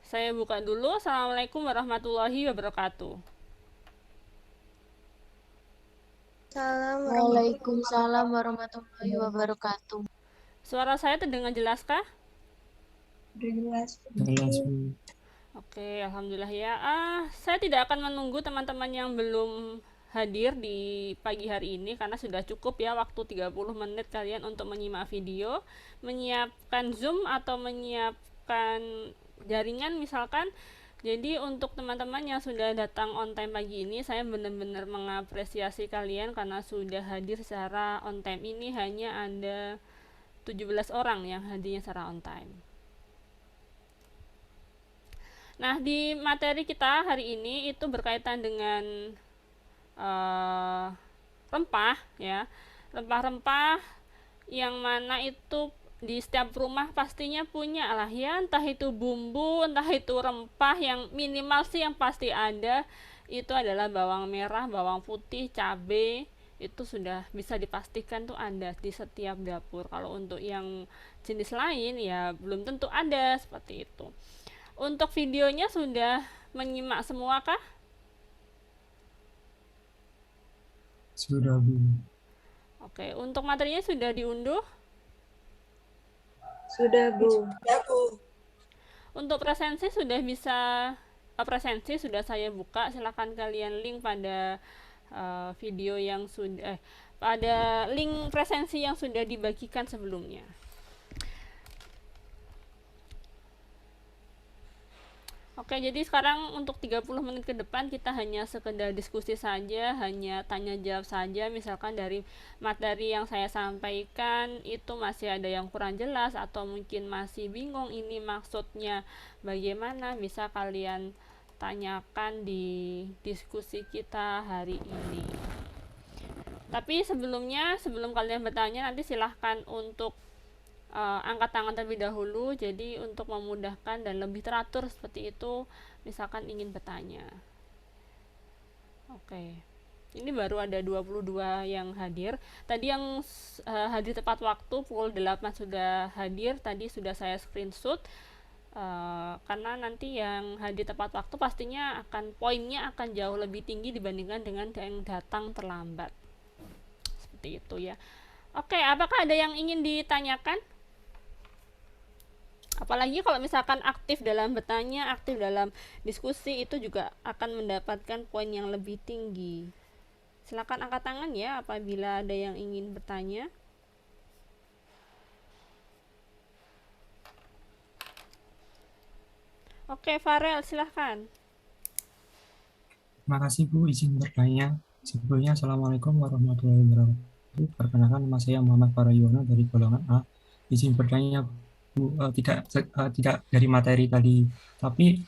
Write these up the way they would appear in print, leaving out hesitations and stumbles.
Saya buka dulu. Assalamualaikum warahmatullahi wabarakatuh. Salam warahmatullahi Waalaikumsalam warahmatullahi wabarakatuh. wabarakatuh. Suara saya terdengar jelas kah? Udah jelas. Jelas, Bu. Oke, alhamdulillah ya. Saya tidak akan menunggu teman-teman yang belum hadir di pagi hari ini karena sudah cukup ya waktu 30 menit kalian untuk menyimak video, menyiapkan Zoom atau menyiapkan jaringan misalkan. Jadi untuk teman-teman yang sudah datang on time pagi ini, saya benar-benar mengapresiasi kalian karena sudah hadir secara on time. Ini hanya ada 17 orang yang hadirnya secara on time. Nah, di materi kita hari ini itu berkaitan dengan rempah ya. Rempah-rempah yang mana itu di setiap rumah pastinya punya lah ya, entah itu bumbu, entah itu rempah yang minimal sih yang pasti ada itu adalah bawang merah, bawang putih, cabai itu sudah bisa dipastikan tuh ada di setiap dapur. Kalau untuk yang jenis lain ya belum tentu ada seperti itu. Untuk videonya sudah menyimak semua kah? Sudah, Bu. Oke, untuk materinya sudah diunduh. Sudah, Bu. Untuk presensi sudah bisa presensi sudah saya buka. Silakan kalian link pada video yang sudah pada link presensi yang sudah dibagikan sebelumnya. Oke, jadi sekarang untuk 30 menit ke depan kita hanya sekedar diskusi saja, hanya tanya jawab saja. Misalkan dari materi yang saya sampaikan itu masih ada yang kurang jelas atau mungkin masih bingung ini maksudnya bagaimana, bisa kalian tanyakan di diskusi kita hari ini. Tapi sebelumnya, sebelum kalian bertanya, nanti silahkan untuk angkat tangan terlebih dahulu, jadi untuk memudahkan dan lebih teratur seperti itu misalkan ingin bertanya. Oke, ini baru ada 22 yang hadir. Tadi yang hadir tepat waktu pukul 8 sudah hadir, tadi sudah saya screenshot. Karena nanti yang hadir tepat waktu pastinya akan poinnya akan jauh lebih tinggi dibandingkan dengan yang datang terlambat, seperti itu ya. Oke, apakah ada yang ingin ditanyakan? Apalagi kalau misalkan aktif dalam bertanya, aktif dalam diskusi, itu juga akan mendapatkan poin yang lebih tinggi. Silakan angkat tangan ya apabila ada yang ingin bertanya. Oke, Farel silahkan. Terima kasih, Bu, izin bertanya. Sebelumnya, Assalamualaikum warahmatullahi wabarakatuh. Perkenalkan, nama saya Muhammad Farayona dari golongan A. Izin bertanya, Bu, tidak dari materi tadi, tapi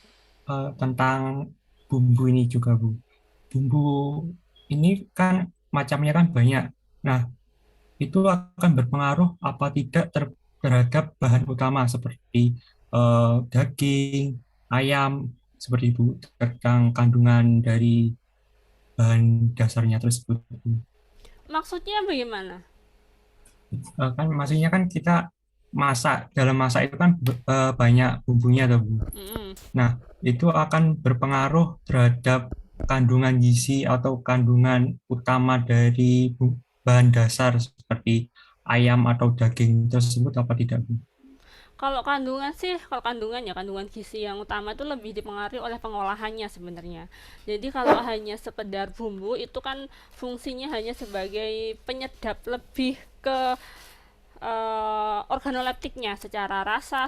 tentang bumbu ini juga, Bu. Bumbu ini kan macamnya kan banyak. Nah, itu akan berpengaruh apa tidak terhadap bahan utama seperti daging, ayam, seperti itu tentang kandungan dari bahan dasarnya tersebut. Maksudnya bagaimana? Kan maksudnya kan kita masak, dalam masak itu kan banyak bumbunya tuh, Bu. Mm-mm. Nah, itu akan berpengaruh terhadap kandungan gizi atau kandungan utama dari bahan dasar seperti ayam atau daging tersebut apa tidak, Bu? Kalau kandungan sih, kalau kandungan ya kandungan gizi yang utama itu lebih dipengaruhi oleh pengolahannya sebenarnya. Jadi kalau hanya sekedar bumbu itu kan fungsinya hanya sebagai penyedap, lebih ke organoleptiknya secara rasa,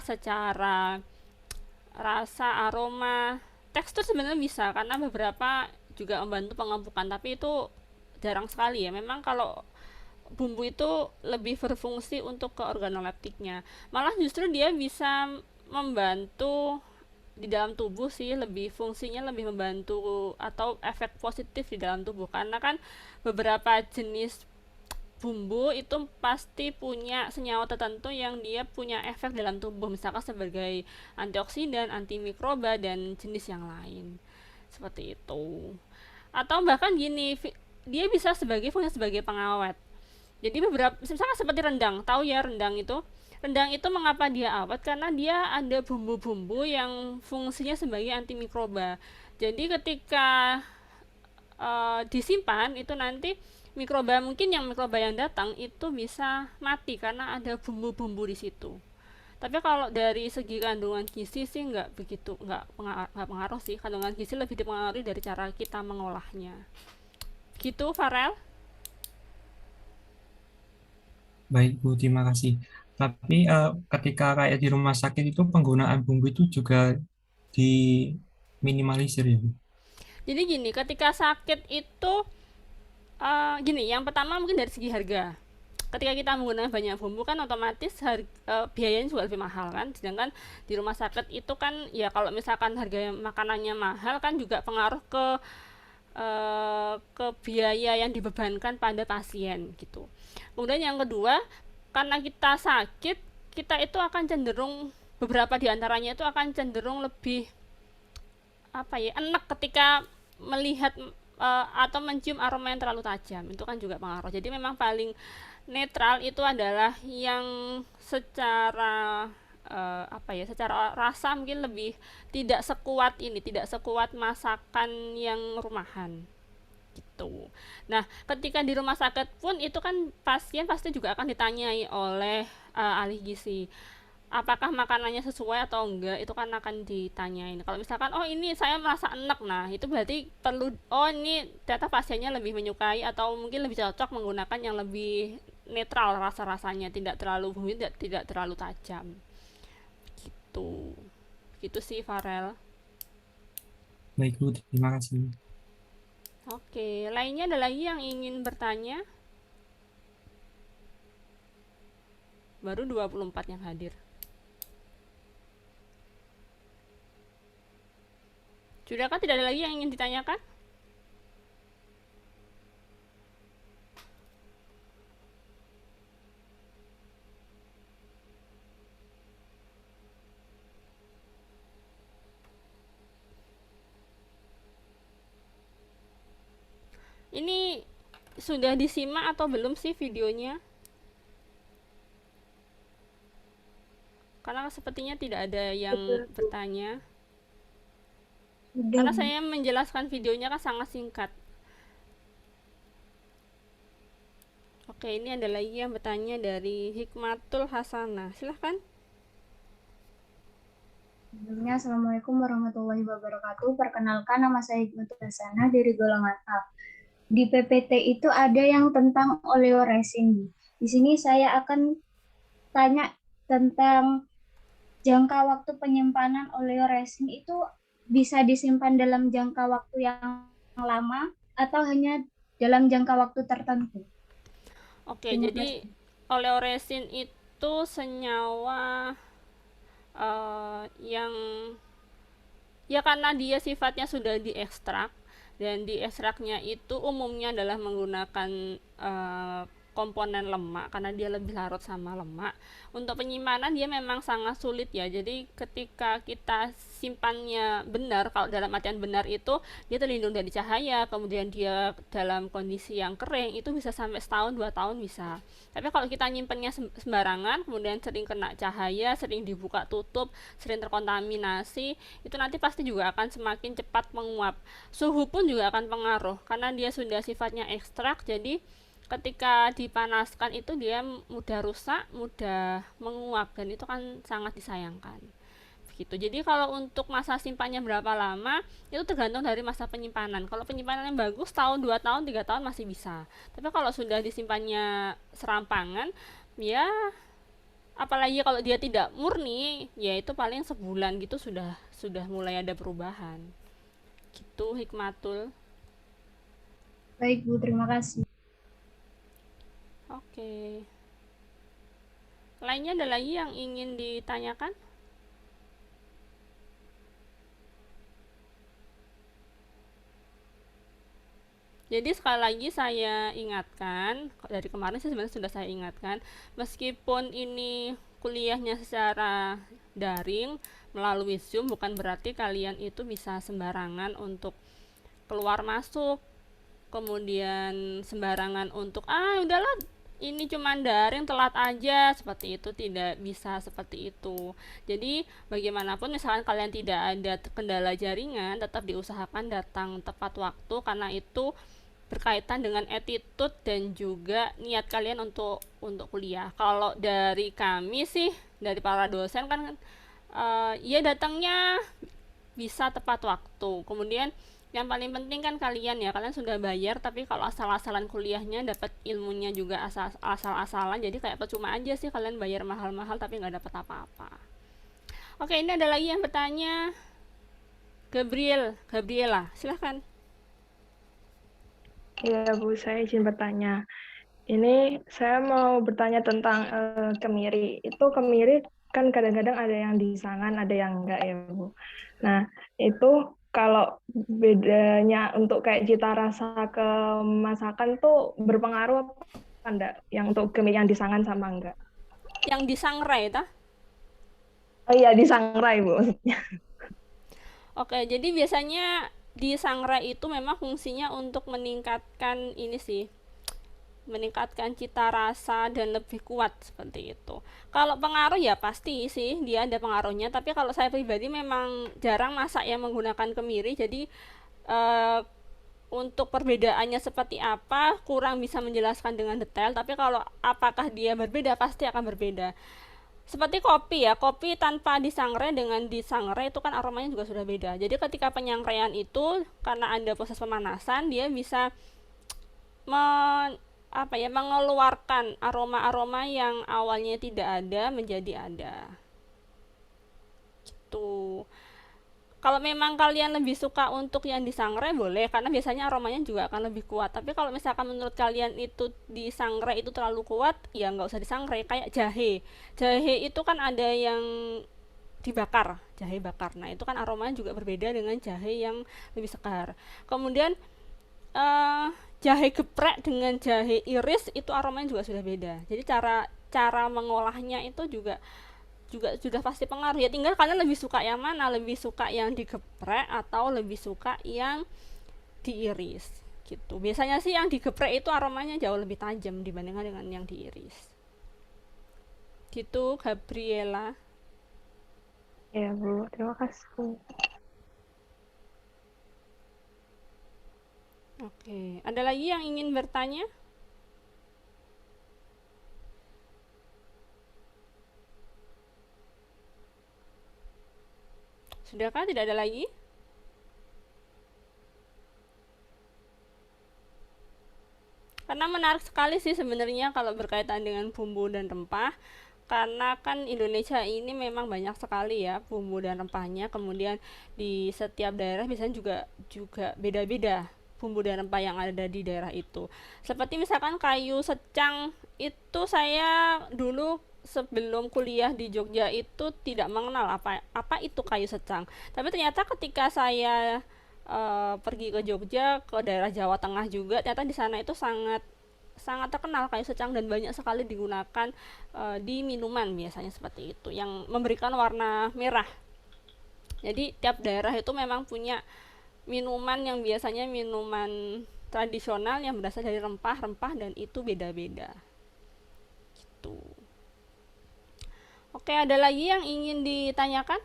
aroma, tekstur sebenarnya bisa karena beberapa juga membantu pengempukan, tapi itu jarang sekali ya. Memang kalau bumbu itu lebih berfungsi untuk ke organoleptiknya. Malah justru dia bisa membantu di dalam tubuh sih, lebih fungsinya lebih membantu atau efek positif di dalam tubuh karena kan beberapa jenis bumbu itu pasti punya senyawa tertentu yang dia punya efek dalam tubuh, misalkan sebagai antioksidan, antimikroba dan jenis yang lain seperti itu. Atau bahkan gini, dia bisa sebagai fungsi sebagai pengawet. Jadi beberapa misalkan seperti rendang, tahu ya rendang itu Rendang itu mengapa dia awet? Karena dia ada bumbu-bumbu yang fungsinya sebagai antimikroba. Jadi ketika disimpan itu nanti mikroba yang datang itu bisa mati karena ada bumbu-bumbu di situ. Tapi kalau dari segi kandungan gizi sih nggak begitu, nggak pengaruh sih. Kandungan gizi lebih dipengaruhi dari cara kita mengolahnya. Gitu, Farel. Baik Bu, terima kasih. Tapi ketika kayak di rumah sakit itu penggunaan bumbu itu juga diminimalisir ya Bu? Jadi gini, ketika sakit itu gini, yang pertama mungkin dari segi harga. Ketika kita menggunakan banyak bumbu kan otomatis biayanya juga lebih mahal kan. Sedangkan di rumah sakit itu kan ya kalau misalkan harga makanannya mahal kan juga pengaruh ke biaya yang dibebankan pada pasien gitu. Kemudian yang kedua, karena kita sakit, kita itu akan cenderung beberapa diantaranya itu akan cenderung lebih enak ketika melihat atau mencium aroma yang terlalu tajam. Itu kan juga pengaruh. Jadi memang paling netral itu adalah yang secara secara rasa mungkin lebih tidak sekuat masakan yang rumahan gitu. Nah, ketika di rumah sakit pun itu kan pasien pasti juga akan ditanyai oleh ahli gizi apakah makanannya sesuai atau enggak, itu kan akan ditanyain. Kalau misalkan oh ini saya merasa enak, nah itu berarti perlu, oh ini ternyata pasiennya lebih menyukai atau mungkin lebih cocok menggunakan yang lebih netral rasa-rasanya, tidak terlalu bumbu, tidak terlalu tajam gitu. Gitu sih, Farel. Baik Bu, terima kasih. Oke, lainnya ada lagi yang ingin bertanya? Baru 24 yang hadir. Sudahkah, tidak ada lagi yang ingin ditanyakan? Ini sudah disimak atau belum sih videonya? Karena sepertinya tidak ada yang bertanya. Karena saya menjelaskan videonya kan sangat singkat. Oke, ini ada lagi yang bertanya dari Hikmatul Hasanah. Silahkan. Sebelumnya, Assalamualaikum warahmatullahi wabarakatuh. Perkenalkan, nama saya Hikmatul Hasanah dari golongan A. Di PPT itu ada yang tentang oleoresin. Di sini saya akan tanya tentang jangka waktu penyimpanan oleoresin itu bisa disimpan dalam jangka waktu yang lama atau hanya dalam jangka waktu tertentu. Oke, jadi oleoresin itu senyawa yang ya karena dia sifatnya sudah diekstrak dan diekstraknya itu umumnya adalah menggunakan komponen lemak karena dia lebih larut sama lemak. Untuk penyimpanan dia memang sangat sulit ya. Jadi ketika kita simpannya benar, kalau dalam artian benar itu dia terlindung dari cahaya, kemudian dia dalam kondisi yang kering itu bisa sampai setahun 2 tahun bisa. Tapi kalau kita nyimpennya sembarangan, kemudian sering kena cahaya, sering dibuka tutup, sering terkontaminasi, itu nanti pasti juga akan semakin cepat menguap. Suhu pun juga akan pengaruh karena dia sudah sifatnya ekstrak, jadi ketika dipanaskan itu dia mudah rusak, mudah menguap dan itu kan sangat disayangkan. Begitu. Jadi kalau untuk masa simpannya berapa lama itu tergantung dari masa penyimpanan. Kalau penyimpanan yang bagus tahun, 2 tahun, 3 tahun masih bisa. Tapi kalau sudah disimpannya serampangan, ya apalagi kalau dia tidak murni, ya itu paling sebulan gitu sudah mulai ada perubahan. Gitu, Hikmatul. Baik Bu, terima kasih. Oke. Lainnya ada lagi yang ingin ditanyakan? Jadi sekali lagi saya ingatkan, dari kemarin sih sebenarnya sudah saya ingatkan, meskipun ini kuliahnya secara daring melalui Zoom, bukan berarti kalian itu bisa sembarangan untuk keluar masuk, kemudian sembarangan untuk udahlah ini cuman daring telat aja, seperti itu tidak bisa seperti itu. Jadi bagaimanapun misalkan kalian tidak ada kendala jaringan, tetap diusahakan datang tepat waktu karena itu berkaitan dengan attitude dan juga niat kalian untuk kuliah. Kalau dari kami sih, dari para dosen kan ya datangnya bisa tepat waktu. Kemudian yang paling penting kan kalian ya, kalian sudah bayar tapi kalau asal-asalan kuliahnya dapat ilmunya juga asal-asalan, jadi kayak percuma aja sih kalian bayar mahal-mahal tapi nggak dapat apa-apa. Oke, ini ada lagi yang bertanya. Gabriela, silahkan. Iya, Bu, saya izin bertanya. Ini saya mau bertanya tentang kemiri. Itu kemiri kan kadang-kadang ada yang disangan, ada yang enggak ya, Bu. Nah, itu kalau bedanya untuk kayak cita rasa kemasakan tuh berpengaruh apa enggak? Yang untuk kemiri yang disangan sama enggak? Yang disangrai tah? Oh iya, disangrai, Bu. Oke, jadi biasanya di sangrai itu memang fungsinya untuk meningkatkan ini sih, meningkatkan cita rasa dan lebih kuat seperti itu. Kalau pengaruh ya pasti sih dia ada pengaruhnya, tapi kalau saya pribadi memang jarang masak yang menggunakan kemiri, jadi eh, untuk perbedaannya seperti apa kurang bisa menjelaskan dengan detail, tapi kalau apakah dia berbeda pasti akan berbeda. Seperti kopi ya, kopi tanpa disangrai dengan disangrai itu kan aromanya juga sudah beda. Jadi ketika penyangrai itu karena ada proses pemanasan, dia bisa mengeluarkan aroma-aroma yang awalnya tidak ada menjadi ada. Gitu. Kalau memang kalian lebih suka untuk yang disangrai boleh, karena biasanya aromanya juga akan lebih kuat. Tapi kalau misalkan menurut kalian itu disangrai itu terlalu kuat, ya nggak usah disangrai. Kayak jahe, jahe itu kan ada yang dibakar, jahe bakar. Nah itu kan aromanya juga berbeda dengan jahe yang lebih segar. Kemudian eh, jahe geprek dengan jahe iris itu aromanya juga sudah beda. Jadi cara cara mengolahnya itu juga juga sudah pasti pengaruh ya, tinggal kalian lebih suka yang mana, lebih suka yang digeprek atau lebih suka yang diiris gitu. Biasanya sih yang digeprek itu aromanya jauh lebih tajam dibandingkan dengan yang diiris gitu. Gabriela. Ya, Bu. Terima kasih, Bu. Oke, ada lagi yang ingin bertanya? Sudahkah, tidak ada lagi? Karena menarik sekali sih sebenarnya kalau berkaitan dengan bumbu dan rempah. Karena kan Indonesia ini memang banyak sekali ya bumbu dan rempahnya. Kemudian di setiap daerah biasanya juga juga beda-beda bumbu dan rempah yang ada di daerah itu. Seperti misalkan kayu secang itu saya dulu sebelum kuliah di Jogja itu tidak mengenal apa apa itu kayu secang. Tapi ternyata ketika saya pergi ke Jogja, ke daerah Jawa Tengah juga, ternyata di sana itu sangat sangat terkenal kayu secang dan banyak sekali digunakan di minuman biasanya seperti itu yang memberikan warna merah. Jadi tiap daerah itu memang punya minuman yang biasanya minuman tradisional yang berasal dari rempah-rempah dan itu beda-beda. Gitu. Oke, ada lagi yang ingin ditanyakan?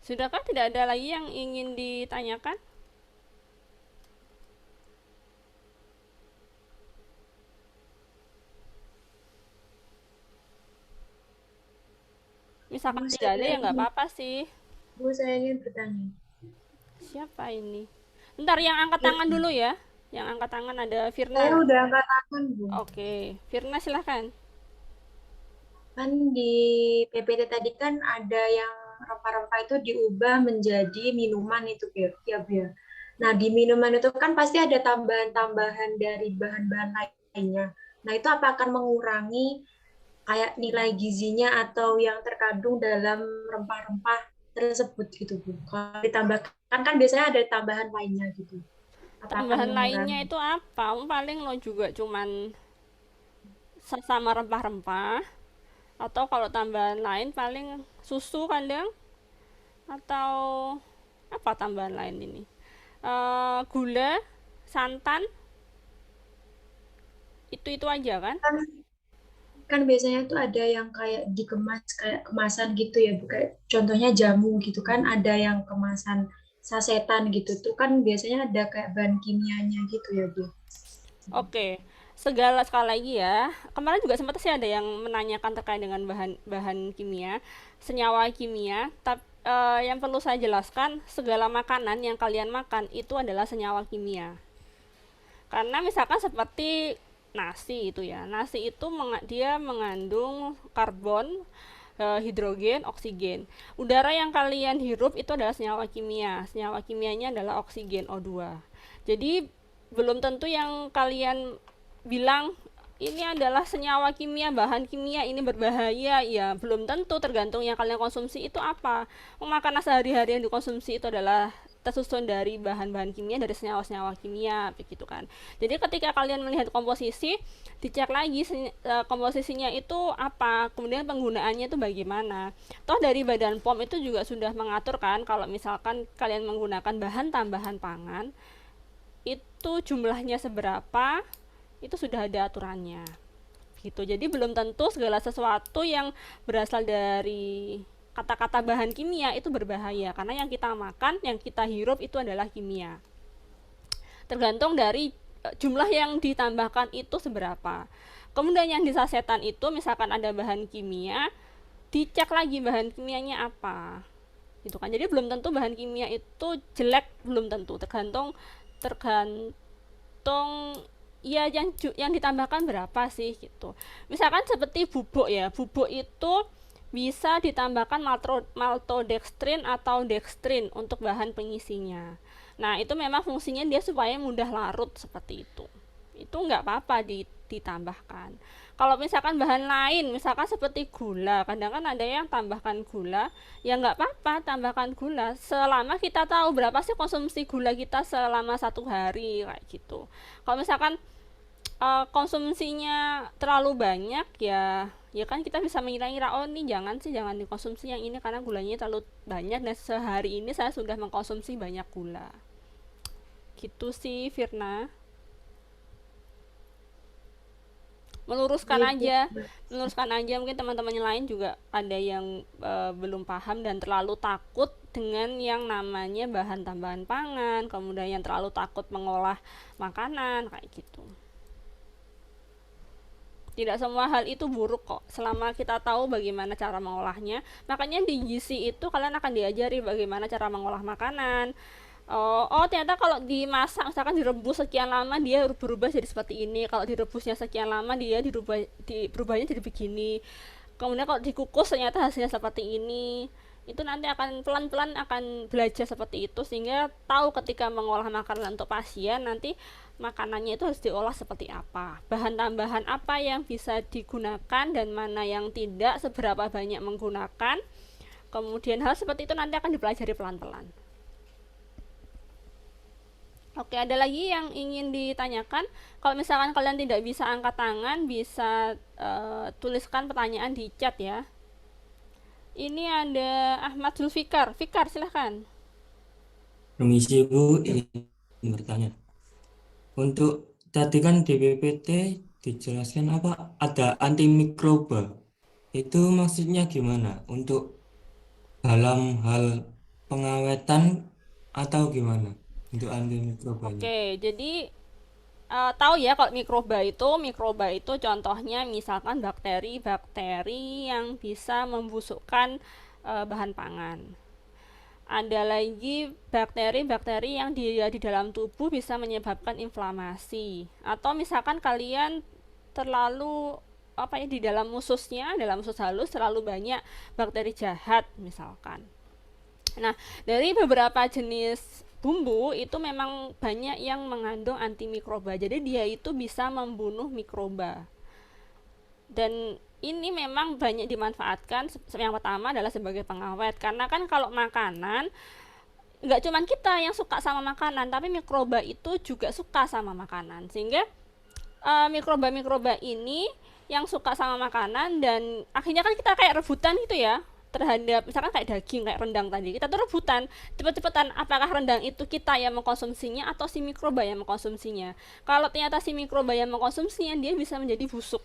Sudahkah, tidak ada lagi yang ingin ditanyakan? Misalkan Bu, tidak ada ya nggak ingin, apa-apa sih. Bu, saya ingin bertanya. Siapa ini? Ntar yang angkat Ya, tangan dulu ya. Yang angkat tangan ada Firna. saya udah angkat tangan, Bu. Oke, Firna silahkan. Kan di PPT tadi kan ada yang rempah-rempah itu diubah menjadi minuman itu ya, Bu ya. Nah, di minuman itu kan pasti ada tambahan-tambahan dari bahan-bahan lainnya. Nah, itu apa akan mengurangi kayak nilai gizinya atau yang terkandung dalam rempah-rempah tersebut gitu, Bu. Kalau ditambahkan kan biasanya ada tambahan lainnya gitu. Apa akan Tambahan lainnya mengurangi? itu apa? Paling lo juga cuman sama rempah-rempah, atau kalau tambahan lain paling susu kadang, atau apa tambahan lain ini. Gula, santan, itu aja kan. Kan kan biasanya tuh ada yang kayak dikemas kayak kemasan gitu ya, Bu. Kayak contohnya jamu gitu kan ada yang kemasan sasetan gitu tuh kan biasanya ada kayak bahan kimianya gitu ya, Bu. Oke, segala sekali lagi ya. Kemarin juga sempat sih ada yang menanyakan terkait dengan bahan kimia, senyawa kimia. Tapi yang perlu saya jelaskan, segala makanan yang kalian makan itu adalah senyawa kimia. Karena misalkan seperti nasi itu ya, nasi itu dia mengandung karbon, hidrogen, oksigen. Udara yang kalian hirup itu adalah senyawa kimia. Senyawa kimianya adalah oksigen O2. Jadi belum tentu yang kalian bilang ini adalah senyawa kimia, bahan kimia, ini berbahaya. Ya, belum tentu, tergantung yang kalian konsumsi itu apa. Makanan sehari-hari yang dikonsumsi itu adalah tersusun dari bahan-bahan kimia, dari senyawa-senyawa kimia, begitu kan. Jadi ketika kalian melihat komposisi, dicek lagi komposisinya itu apa, kemudian penggunaannya itu bagaimana. Toh dari Badan POM itu juga sudah mengatur kan, kalau misalkan kalian menggunakan bahan tambahan pangan, itu jumlahnya seberapa, itu sudah ada aturannya gitu. Jadi belum tentu segala sesuatu yang berasal dari kata-kata bahan kimia itu berbahaya, karena yang kita makan, yang kita hirup itu adalah kimia. Tergantung dari jumlah yang ditambahkan itu seberapa. Kemudian yang di sasetan itu misalkan ada bahan kimia, dicek lagi bahan kimianya apa gitu kan. Jadi belum tentu bahan kimia itu jelek, belum tentu, tergantung ya yang ditambahkan berapa sih gitu. Misalkan seperti bubuk ya, bubuk itu bisa ditambahkan maltodextrin atau dextrin untuk bahan pengisinya. Nah, itu memang fungsinya dia supaya mudah larut seperti itu. Itu nggak apa-apa ditambahkan. Kalau misalkan bahan lain, misalkan seperti gula, kadang kan ada yang tambahkan gula, ya nggak apa-apa tambahkan gula, selama kita tahu berapa sih konsumsi gula kita selama 1 hari, kayak gitu. Kalau misalkan konsumsinya terlalu banyak, ya kan kita bisa mengira-ngira, oh ini jangan dikonsumsi yang ini karena gulanya terlalu banyak dan sehari ini saya sudah mengkonsumsi banyak gula. Gitu sih Firna. meluruskan aja mungkin teman-teman yang lain juga ada yang belum paham dan terlalu takut dengan yang namanya bahan tambahan pangan, kemudian yang terlalu takut mengolah makanan kayak gitu. Tidak semua hal itu buruk kok, selama kita tahu bagaimana cara mengolahnya. Makanya di gizi itu kalian akan diajari bagaimana cara mengolah makanan. Oh ternyata kalau dimasak, misalkan direbus sekian lama dia berubah jadi seperti ini, kalau direbusnya sekian lama dia berubahnya jadi begini, kemudian kalau dikukus ternyata hasilnya seperti ini. Itu nanti akan pelan-pelan akan belajar seperti itu, sehingga tahu ketika mengolah makanan untuk pasien nanti makanannya itu harus diolah seperti apa, bahan tambahan apa yang bisa digunakan dan mana yang tidak, seberapa banyak menggunakan. Kemudian hal seperti itu nanti akan dipelajari pelan-pelan. Oke, ada lagi yang ingin ditanyakan? Kalau misalkan kalian tidak bisa angkat tangan, bisa tuliskan pertanyaan di chat ya. Ini ada Ahmad Zulfikar. Fikar, silahkan. Permisi Bu, ingin bertanya. Untuk tadi kan di PPT dijelaskan apa? Ada antimikroba. Itu maksudnya gimana? Untuk dalam hal pengawetan atau gimana? Untuk antimikrobanya. Oke, jadi tahu ya kalau mikroba itu contohnya misalkan bakteri yang bisa membusukkan bahan pangan. Ada lagi bakteri yang di dalam tubuh bisa menyebabkan inflamasi, atau misalkan kalian terlalu di dalam usus halus terlalu banyak bakteri jahat misalkan. Nah, dari beberapa jenis bumbu itu memang banyak yang mengandung antimikroba, jadi dia itu bisa membunuh mikroba. Dan ini memang banyak dimanfaatkan. Yang pertama adalah sebagai pengawet, karena kan kalau makanan nggak cuma kita yang suka sama makanan, tapi mikroba itu juga suka sama makanan, sehingga mikroba-mikroba ini yang suka sama makanan, dan akhirnya kan kita kayak rebutan gitu ya terhadap misalkan kayak daging, kayak rendang tadi, kita tuh rebutan cepet-cepetan apakah rendang itu kita yang mengkonsumsinya atau si mikroba yang mengkonsumsinya. Kalau ternyata si mikroba yang mengkonsumsinya, dia bisa menjadi busuk.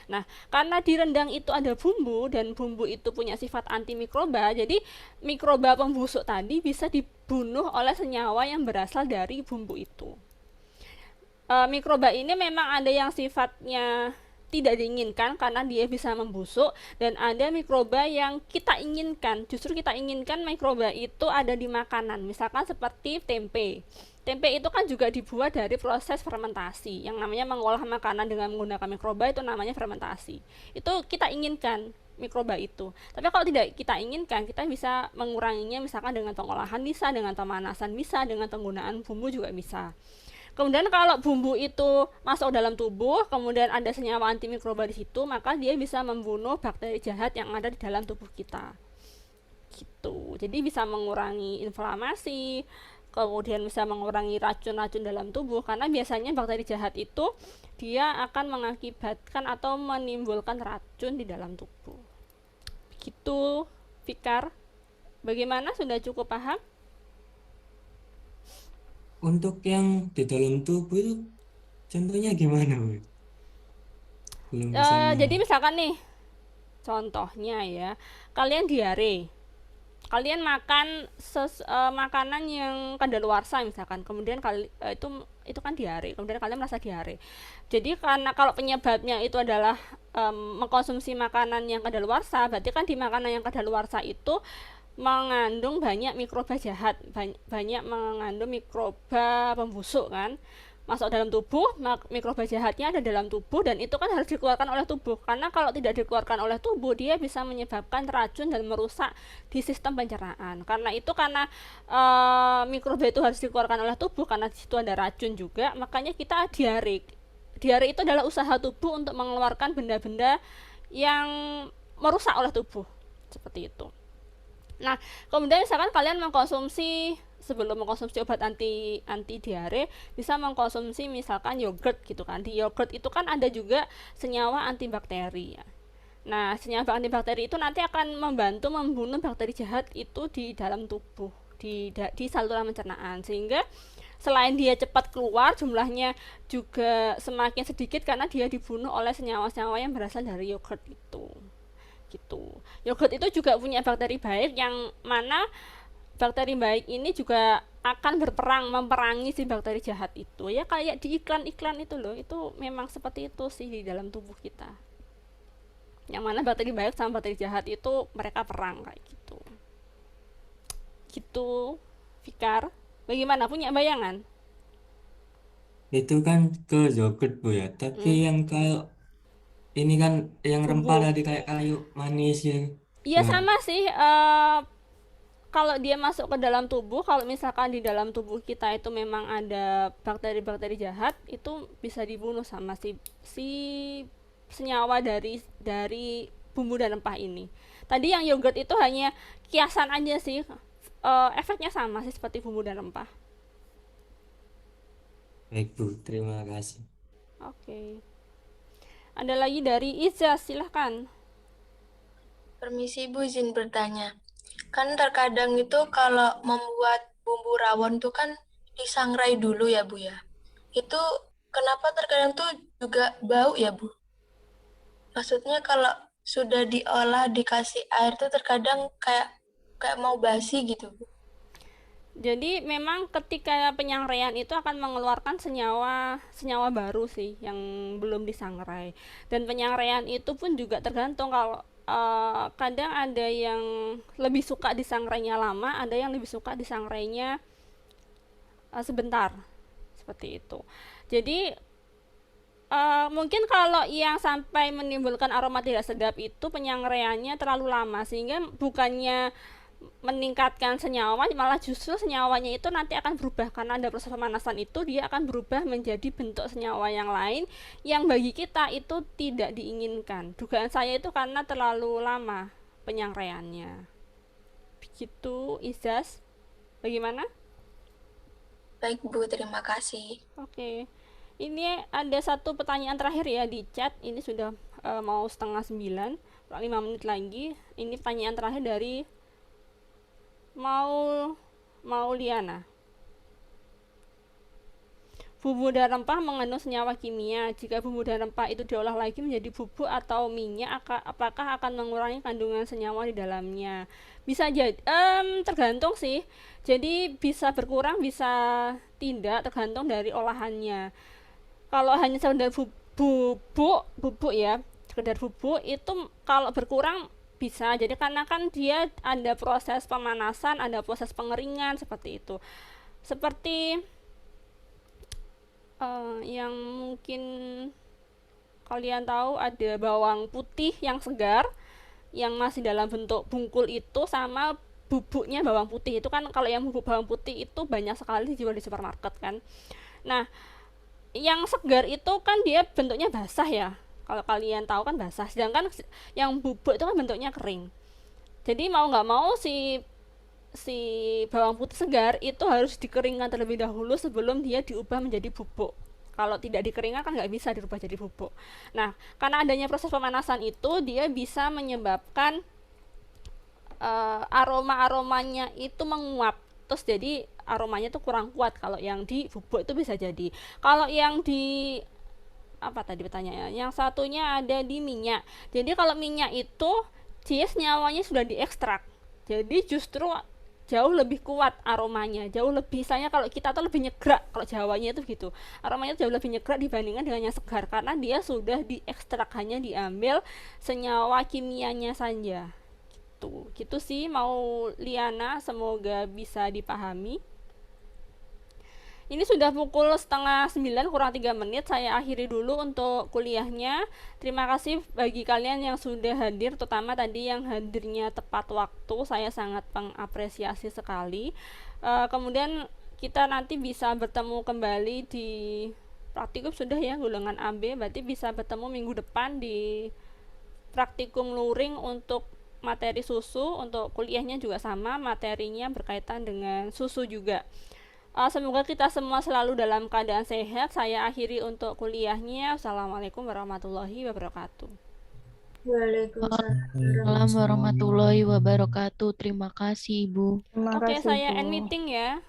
Nah, karena di rendang itu ada bumbu dan bumbu itu punya sifat antimikroba, jadi mikroba pembusuk tadi bisa dibunuh oleh senyawa yang berasal dari bumbu itu. Mikroba ini memang ada yang sifatnya tidak diinginkan karena dia bisa membusuk, dan ada mikroba yang kita inginkan. Justru kita inginkan mikroba itu ada di makanan, misalkan seperti tempe. Tempe itu kan juga dibuat dari proses fermentasi, yang namanya mengolah makanan dengan menggunakan mikroba itu namanya fermentasi. Itu kita inginkan mikroba itu. Tapi kalau tidak kita inginkan, kita bisa menguranginya misalkan dengan pengolahan bisa, dengan pemanasan bisa, dengan penggunaan bumbu juga bisa. Kemudian kalau bumbu itu masuk dalam tubuh, kemudian ada senyawa antimikroba di situ, maka dia bisa membunuh bakteri jahat yang ada di dalam tubuh kita. Gitu. Jadi bisa mengurangi inflamasi, kemudian bisa mengurangi racun-racun dalam tubuh, karena biasanya bakteri jahat itu dia akan mengakibatkan atau menimbulkan racun di dalam tubuh. Begitu, Fikar. Bagaimana, sudah cukup paham? Untuk yang di dalam tubuh itu contohnya gimana, Bu? Belum bisa. Jadi misalkan nih, contohnya ya, kalian diare, kalian makan makanan yang kadaluarsa misalkan, kemudian itu kan diare, kemudian kalian merasa diare. Jadi karena kalau penyebabnya itu adalah mengkonsumsi makanan yang kadaluarsa, berarti kan di makanan yang kadaluarsa itu mengandung banyak mikroba jahat, banyak mengandung mikroba pembusuk kan, masuk dalam tubuh, mikroba jahatnya ada dalam tubuh, dan itu kan harus dikeluarkan oleh tubuh, karena kalau tidak dikeluarkan oleh tubuh, dia bisa menyebabkan racun dan merusak di sistem pencernaan. Karena mikroba itu harus dikeluarkan oleh tubuh, karena di situ ada racun juga, makanya kita diare. Diare itu adalah usaha tubuh untuk mengeluarkan benda-benda yang merusak oleh tubuh, seperti itu. Nah, kemudian misalkan kalian sebelum mengkonsumsi obat anti diare, bisa mengkonsumsi misalkan yogurt gitu kan. Di yogurt itu kan ada juga senyawa antibakteri ya. Nah, senyawa antibakteri itu nanti akan membantu membunuh bakteri jahat itu di dalam tubuh, di saluran pencernaan, sehingga selain dia cepat keluar, jumlahnya juga semakin sedikit karena dia dibunuh oleh senyawa-senyawa yang berasal dari yogurt itu. Gitu. Yogurt itu juga punya bakteri baik, yang mana bakteri baik ini juga akan memperangi si bakteri jahat itu. Ya kayak di iklan-iklan itu loh, itu memang seperti itu sih di dalam tubuh kita. Yang mana bakteri baik sama bakteri jahat itu mereka perang kayak gitu. Gitu, Fikar. Bagaimana, punya bayangan? Itu kan ke yogurt, Bu ya. Tapi yang kayak ini kan yang rempah Bumbu. tadi kayak kayu manis ya. Iya Nah, sama sih. Kalau dia masuk ke dalam tubuh, kalau misalkan di dalam tubuh kita itu memang ada bakteri-bakteri jahat, itu bisa dibunuh sama si senyawa dari bumbu dan rempah ini. Tadi yang yogurt itu hanya kiasan aja sih. Efeknya sama sih seperti bumbu dan rempah. baik Bu, terima kasih. Oke. Ada lagi dari Iza, silahkan. Permisi Bu, izin bertanya. Kan terkadang itu kalau membuat bumbu rawon tuh kan disangrai dulu ya Bu ya. Itu kenapa terkadang tuh juga bau ya Bu? Maksudnya kalau sudah diolah dikasih air tuh terkadang kayak mau basi gitu Bu. Jadi memang ketika penyangrean itu akan mengeluarkan senyawa baru sih yang belum disangrai. Dan penyangrean itu pun juga tergantung, kalau kadang ada yang lebih suka disangrainya lama, ada yang lebih suka disangrainya sebentar, seperti itu. Jadi mungkin kalau yang sampai menimbulkan aroma tidak sedap itu penyangreannya terlalu lama, sehingga bukannya meningkatkan senyawa, malah justru senyawanya itu nanti akan berubah, karena ada proses pemanasan itu, dia akan berubah menjadi bentuk senyawa yang lain yang bagi kita itu tidak diinginkan. Dugaan saya itu karena terlalu lama penyangreannya. Begitu, Izas. Bagaimana? Baik Bu, terima kasih. Oke. Ini ada satu pertanyaan terakhir ya di chat. Ini sudah mau 8:30, 5 menit lagi. Ini pertanyaan terakhir dari Mauliana. Bumbu dan rempah mengandung senyawa kimia. Jika bumbu dan rempah itu diolah lagi menjadi bubuk atau minyak, apakah akan mengurangi kandungan senyawa di dalamnya? Bisa jadi, tergantung sih. Jadi bisa berkurang, bisa tidak, tergantung dari olahannya. Kalau hanya sekedar bubuk ya, sekedar bubuk itu kalau berkurang bisa. Jadi karena kan dia ada proses pemanasan, ada proses pengeringan seperti itu. Seperti yang mungkin kalian tahu, ada bawang putih yang segar yang masih dalam bentuk bungkul itu, sama bubuknya bawang putih itu kan. Kalau yang bubuk bawang putih itu banyak sekali dijual di supermarket kan. Nah, yang segar itu kan dia bentuknya basah ya, kalau kalian tahu kan basah, sedangkan yang bubuk itu kan bentuknya kering. Jadi mau nggak mau si bawang putih segar itu harus dikeringkan terlebih dahulu sebelum dia diubah menjadi bubuk. Kalau tidak dikeringkan kan nggak bisa dirubah jadi bubuk. Nah, karena adanya proses pemanasan itu, dia bisa menyebabkan aroma-aromanya itu menguap. Terus jadi aromanya tuh kurang kuat kalau yang di bubuk itu bisa jadi. Kalau yang di apa tadi pertanyaannya? Yang satunya ada di minyak. Jadi kalau minyak itu dia senyawanya sudah diekstrak. Jadi justru jauh lebih kuat aromanya, jauh lebih, misalnya kalau kita tuh lebih nyegrak, kalau Jawanya itu gitu, aromanya jauh lebih nyegrak dibandingkan dengan yang segar, karena dia sudah diekstrak, hanya diambil senyawa kimianya saja. Gitu sih mau Liana, semoga bisa dipahami. Ini sudah pukul 8:30 kurang 3 menit, saya akhiri dulu untuk kuliahnya. Terima kasih bagi kalian yang sudah hadir, terutama tadi yang hadirnya tepat waktu, saya sangat mengapresiasi sekali. Kemudian kita nanti bisa bertemu kembali di praktikum sudah ya, golongan AB, berarti bisa bertemu minggu depan di praktikum luring untuk materi susu. Untuk kuliahnya juga sama, materinya berkaitan dengan susu juga. Semoga kita semua selalu dalam keadaan sehat. Saya akhiri untuk kuliahnya. Assalamualaikum warahmatullahi wabarakatuh. Waalaikumsalam Warahmatullahi wabarakatuh. Terima kasih, Ibu. Terima Oke, kasih, saya Bu. end meeting ya.